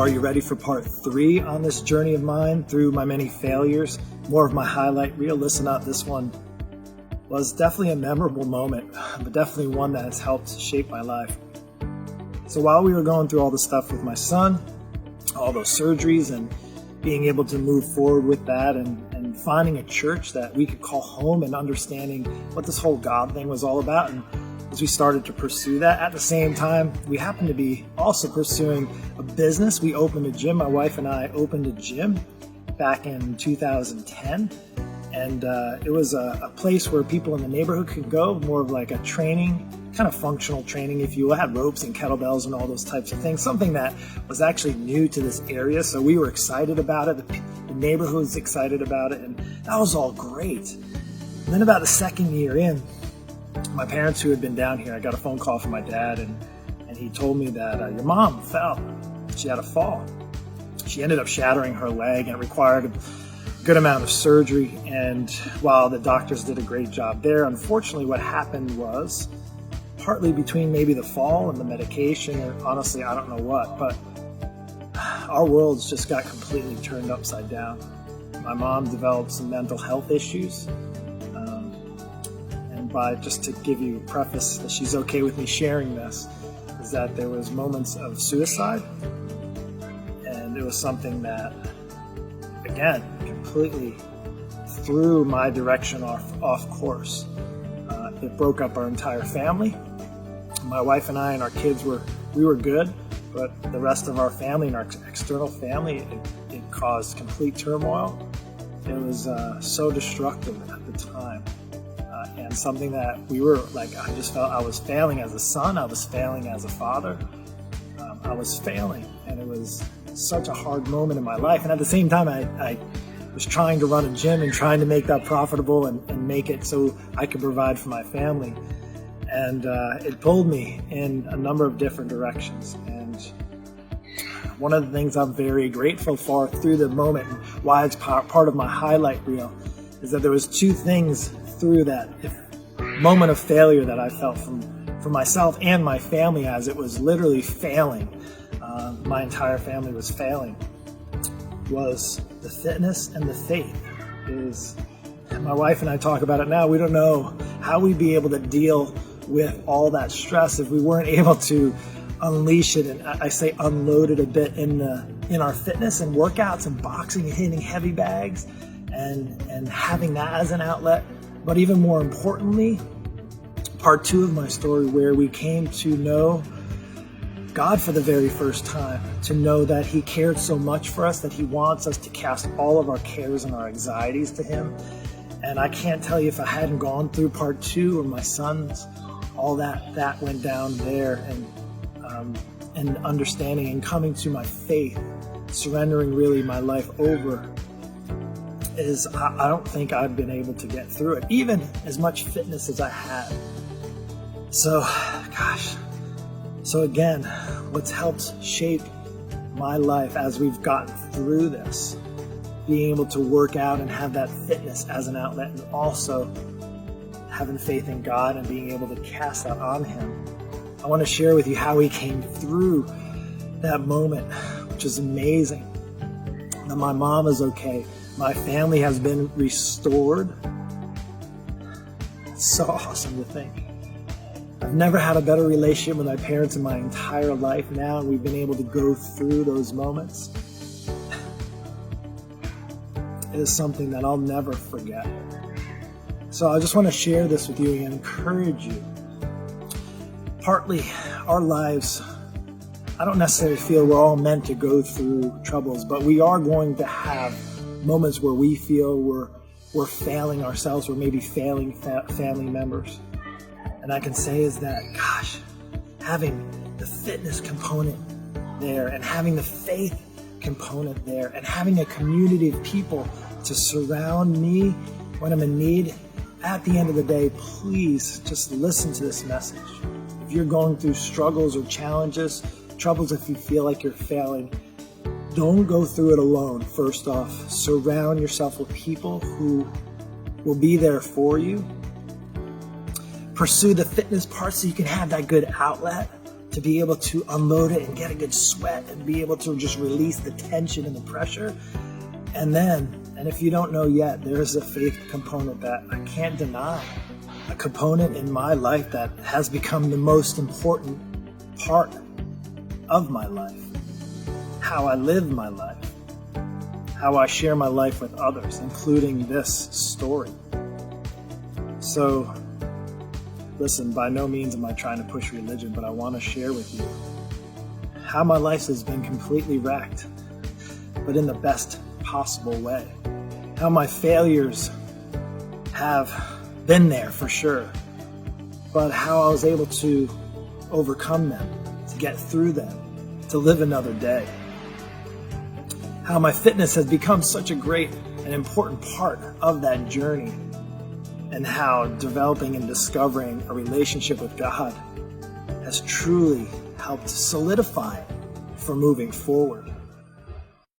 are you ready for part 3 on this journey of mine through my many failures? More of my highlight reel. Listen up, this one was definitely a memorable moment, but definitely one that has helped shape my life. So while we were going through all the stuff with my son, all those surgeries and being able to move forward with that and finding a church that we could call home and understanding what this whole God thing was all about, and as we started to pursue that, at the same time, we happened to be also pursuing a business. We opened a gym. My wife and I opened a gym back in 2010. And it was a place where people in the neighborhood could go, more of like a training, kind of functional training, if you will. It had ropes and kettlebells and all those types of things, something that was actually new to this area. So we were excited about it. The neighborhood was excited about it. And that was all great. And then about the second year in, my parents who had been down here, I got a phone call from my dad, and he told me that your mom fell. She had a fall. She ended up shattering her leg, and it required a good amount of surgery. And while the doctors did a great job there, unfortunately what happened was, partly between maybe the fall and the medication, or honestly I don't know what, but our worlds just got completely turned upside down. My mom developed some mental health issues. Just to give you a preface that she's okay with me sharing this, is that there was moments of suicide, and it was something that, again, completely threw my direction off course. It broke up our entire family. My wife and I and our kids we were good, but the rest of our family and our external family, it caused complete turmoil. It was so destructive at the time. And something that we were like, I just felt I was failing as a son, I was failing as a father, I was failing, and it was such a hard moment in my life. And at the same time, I was trying to run a gym and trying to make that profitable and make it so I could provide for my family. And it pulled me in a number of different directions. And one of the things I'm very grateful for through the moment, and why it's part of my highlight reel, is that there was 2 things through that moment of failure that I felt from myself and my family, as it was literally failing. My entire family was failing. Was the fitness and the faith. My wife and I talk about it now. We don't know how we'd be able to deal with all that stress if we weren't able to unleash it, and I say unload it a bit in our fitness and workouts and boxing and hitting heavy bags and having that as an outlet. But even more importantly, part 2 of my story, where we came to know God for the very first time, to know that He cared so much for us that He wants us to cast all of our cares and our anxieties to Him. And I can't tell you, if I hadn't gone through part 2 or my sons, all that went down there, and understanding and coming to my faith, surrendering really my life over, is I don't think I've been able to get through it, even as much fitness as I had. So again, what's helped shape my life as we've gotten through this, being able to work out and have that fitness as an outlet, and also having faith in God and being able to cast that on Him. I want to share with you how we came through that moment, which is amazing. That my mom is okay. My family has been restored. It's so awesome to think. I've never had a better relationship with my parents in my entire life now, and we've been able to go through those moments. It is something that I'll never forget. So I just want to share this with you and encourage you. Partly, our lives, I don't necessarily feel we're all meant to go through troubles, but we are going to have moments where we feel we're failing ourselves, or maybe failing family members. And I can say is that, having the fitness component there, and having the faith component there, and having a community of people to surround me when I'm in need, at the end of the day, please just listen to this message. If you're going through struggles or challenges, troubles, if you feel like you're failing, don't go through it alone. First off, surround yourself with people who will be there for you. Pursue the fitness part so you can have that good outlet to be able to unload it and get a good sweat and be able to just release the tension and the pressure. And if you don't know yet, there's a faith component that I can't deny, a component in my life that has become the most important part of my life, how I live my life, how I share my life with others, including this story. So, listen, by no means am I trying to push religion, but I want to share with you how my life has been completely wrecked, but in the best possible way. How my failures have been there for sure, but how I was able to overcome them, to get through them, to live another day. How my fitness has become such a great and important part of that journey, and how developing and discovering a relationship with God has truly helped solidify it for moving forward.